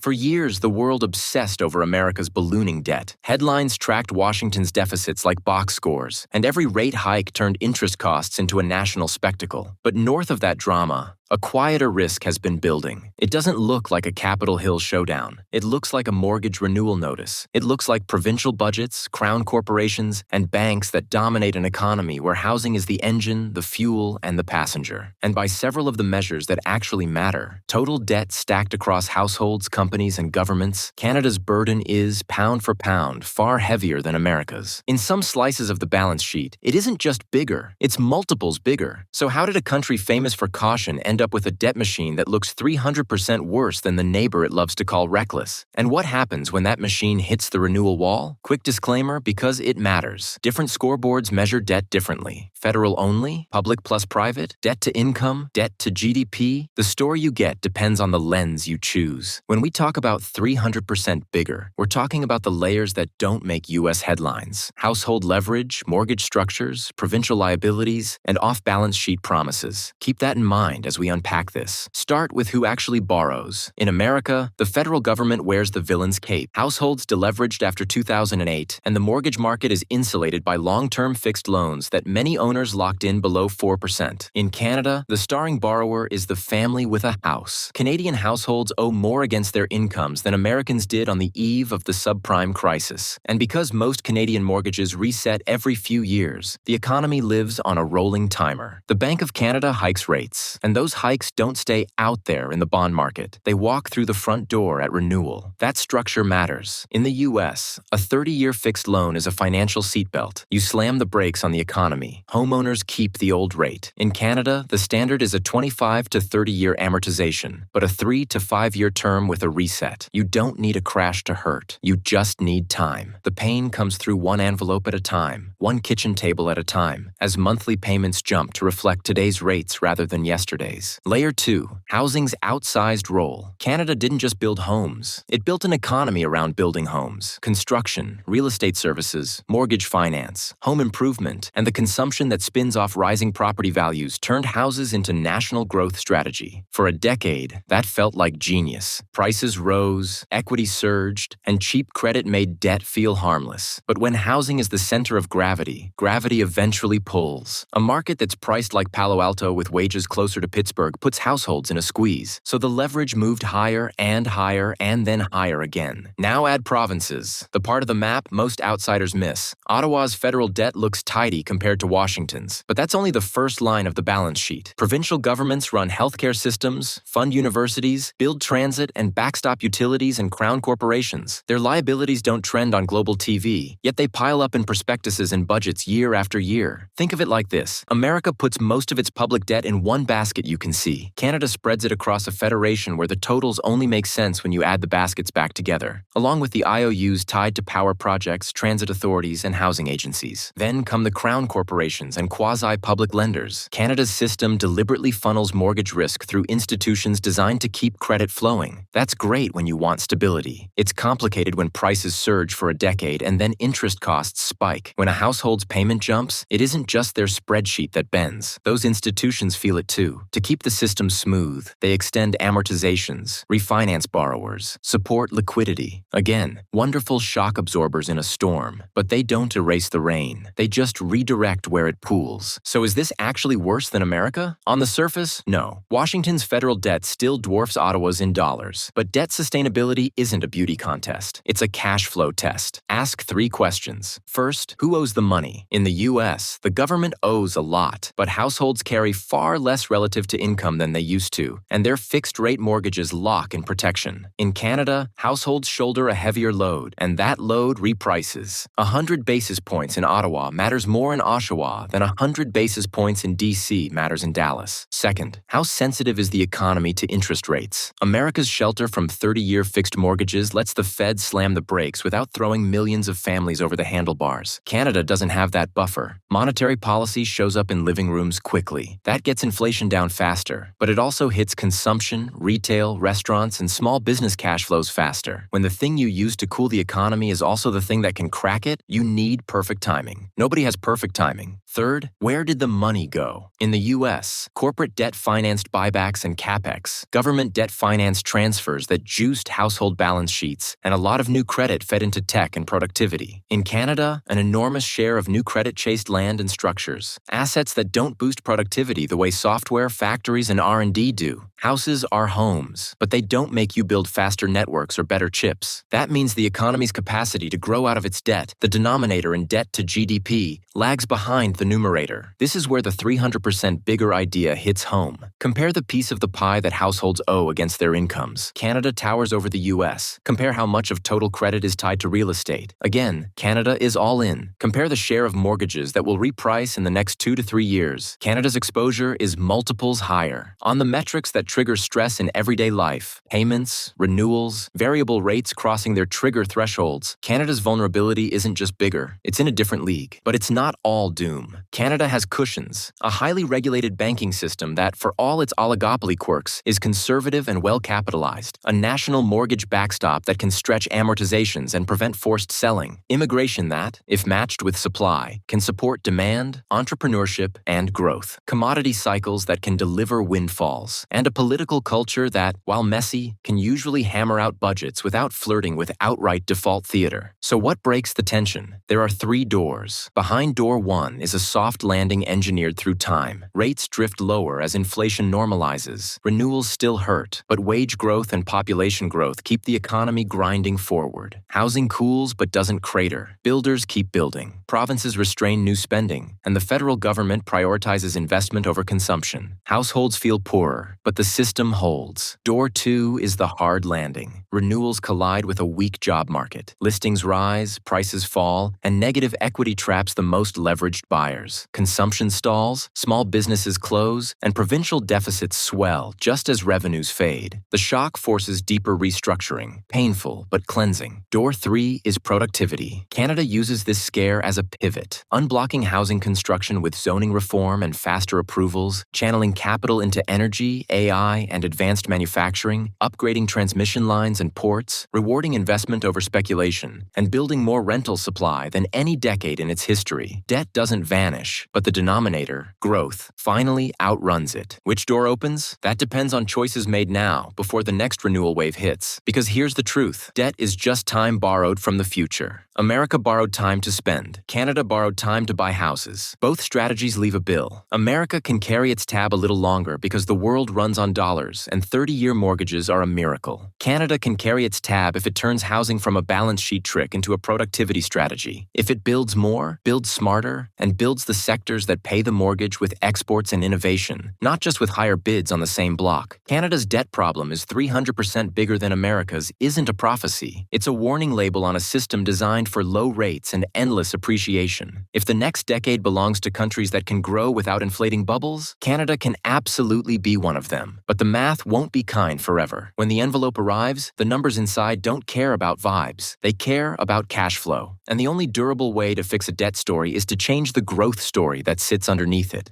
For years, the world obsessed over America's ballooning debt. Headlines tracked Washington's deficits like box scores, and every rate hike turned interest costs into a national spectacle. But north of that drama, a quieter risk has been building. It doesn't look like a Capitol Hill showdown. It looks like a mortgage renewal notice. It looks like provincial budgets, crown corporations, and banks that dominate an economy where housing is the engine, the fuel, and the passenger. And by several of the measures that actually matter, total debt stacked across households, companies, and governments, Canada's burden is, pound for pound, far heavier than America's. In some slices of the balance sheet, it isn't just bigger, it's multiples bigger. So how did a country famous for caution end up with a debt machine that looks 300% worse than the neighbor it loves to call reckless? And what happens when that machine hits the renewal wall? Quick disclaimer, because it matters. Different scoreboards measure debt differently. Federal only, public plus private, debt to income, debt to GDP. The story you get depends on the lens you choose. When we talk about 300% bigger, we're talking about the layers that don't make U.S. headlines. Household leverage, mortgage structures, provincial liabilities, and off-balance sheet promises. Keep that in mind as we unpack this. Start with who actually borrows. In America, the federal government wears the villain's cape. Households deleveraged after 2008, and the mortgage market is insulated by long-term fixed loans that many owners locked in below 4%. In Canada, the starring borrower is the family with a house. Canadian households owe more against their incomes than Americans did on the eve of the subprime crisis. And because most Canadian mortgages reset every few years, the economy lives on a rolling timer. The Bank of Canada hikes rates, and those hikes don't stay out there in the bond market. They walk through the front door at renewal. That structure matters. In the U.S., a 30-year fixed loan is a financial seatbelt. You slam the brakes on the economy. Homeowners keep the old rate. In Canada, the standard is a 25 to 30-year amortization, but a 3 to 5-year term with a reset. You don't need a crash to hurt. You just need time. The pain comes through one envelope at a time, one kitchen table at a time, as monthly payments jump to reflect today's rates rather than yesterday's. Layer 2, housing's outsized role. Canada didn't just build homes. It built an economy around building homes. Construction, real estate services, mortgage finance, home improvement, and the consumption that spins off rising property values turned houses into national growth strategy. For a decade, that felt like genius. Prices rose, equity surged, and cheap credit made debt feel harmless. But when housing is the center of gravity, gravity eventually pulls. A market that's priced like Palo Alto with wages closer to Pittsburgh puts households in a squeeze. So the leverage moved higher and then higher again. Now add provinces, the part of the map most outsiders miss. Ottawa's federal debt looks tidy compared to Washington's, but that's only the first line of the balance sheet. Provincial governments run healthcare systems, fund universities, build transit, and backstop utilities and crown corporations. Their liabilities don't trend on global TV, yet they pile up in prospectuses and budgets year after year. Think of it like this. America puts most of its public debt in one basket you can see. Canada spreads it across a federation where the totals only make sense when you add the baskets back together, along with the IOUs tied to power projects, transit authorities, and housing agencies. Then come the crown corporations and quasi-public lenders. Canada's system deliberately funnels mortgage risk through institutions designed to keep credit flowing. That's great when you want stability. It's complicated when prices surge for a decade and then interest costs spike. When a household's payment jumps, it isn't just their spreadsheet that bends. Those institutions feel it too. To keep the system smooth, they extend amortizations, refinance borrowers, support liquidity. Again, wonderful shock absorbers in a storm, but they don't erase the rain. They just redirect where it pools. So is this actually worse than America? On the surface, no. Washington's federal debt still dwarfs Ottawa's in dollars, but debt sustainability isn't a beauty contest. It's a cash flow test. Ask 3 questions. First, who owes the money? In the U.S., the government owes a lot, but households carry far less relative to income than they used to, and their fixed-rate mortgages lock in protection. In Canada, households shoulder a heavier load, and that load reprices. 100 basis points in Ottawa matters more in Oshawa than 100 basis points in D.C. matters in Dallas. Second, how sensitive is the economy to interest rates? America's shelter from 30-year fixed mortgages lets the Fed slam the brakes without throwing millions of families over the handlebars. Canada doesn't have that buffer. Monetary policy shows up in living rooms quickly. That gets inflation down faster faster, but it also hits consumption, retail, restaurants, and small business cash flows faster. When the thing you use to cool the economy is also the thing that can crack it, you need perfect timing. Nobody has perfect timing. Third, where did the money go? In the U.S., corporate debt-financed buybacks and capex, government debt-financed transfers that juiced household balance sheets, and a lot of new credit fed into tech and productivity. In Canada, an enormous share of new credit chased land and structures, assets that don't boost productivity the way software, factories, and R&D do. Houses are homes, but they don't make you build faster networks or better chips. That means the economy's capacity to grow out of its debt, the denominator in debt to GDP, lags behind the numerator. This is where the 300% bigger idea hits home. Compare the piece of the pie that households owe against their incomes. Canada towers over the US. Compare how much of total credit is tied to real estate. Again, Canada is all in. Compare the share of mortgages that will reprice in the next 2 to 3 years. Canada's exposure is multiples higher. On the metrics that trigger stress in everyday life, payments, renewals, variable rates crossing their trigger thresholds, Canada's vulnerability isn't just bigger, it's in a different league. But it's not all doom. Canada has cushions, a highly regulated banking system that, for all its oligopoly quirks, is conservative and well-capitalized, a national mortgage backstop that can stretch amortizations and prevent forced selling, immigration that, if matched with supply, can support demand, entrepreneurship, and growth, commodity cycles that can deliver windfalls, and a political culture that, while messy, can usually hammer out budgets without flirting with outright default theater. So what breaks the tension? There are 3 doors. Behind door 1 is a soft landing engineered through time. Rates drift lower as inflation normalizes. Renewals still hurt, but wage growth and population growth keep the economy grinding forward. Housing cools but doesn't crater. Builders keep building. Provinces restrain new spending, and the federal government prioritizes investment over consumption. Households feel poorer, but the system holds. Door 2 is the hard landing. Renewals collide with a weak job market. Listings rise, prices fall, and negative equity traps the most leveraged buyers. Consumption stalls, small businesses close, and provincial deficits swell just as revenues fade. The shock forces deeper restructuring, painful but cleansing. Door 3 is productivity. Canada uses this scare as a pivot, unblocking housing construction with zoning reform and faster approvals, channeling capital into energy, AI, and advanced manufacturing, upgrading transmission lines and ports, rewarding investment over speculation, and building more rental supply than any decade in its history. Debt doesn't vanish, but the denominator, growth, finally outruns it. Which door opens? That depends on choices made now, before the next renewal wave hits. Because here's the truth. Debt is just time borrowed from the future. America borrowed time to spend. Canada borrowed time to buy houses. Both strategies leave a bill. America can carry its tab a little longer because the world runs on dollars, and 30-year mortgages are a miracle. Canada can carry its tab if it turns housing from a balance sheet trick into a productivity strategy. If it builds more, builds smarter, and builds the sectors that pay the mortgage with exports and innovation, not just with higher bids on the same block. Canada's debt problem is 300% bigger than America's isn't a prophecy. It's a warning label on a system designed for low rates and endless appreciation. If the next decade belongs to countries that can grow without inflating bubbles, Canada can absolutely be one of them. But the math won't be kind forever. When the envelope arrives, the numbers inside don't care about vibes. They care about cash flow. And the only durable way to fix a debt story is to change the growth story that sits underneath it.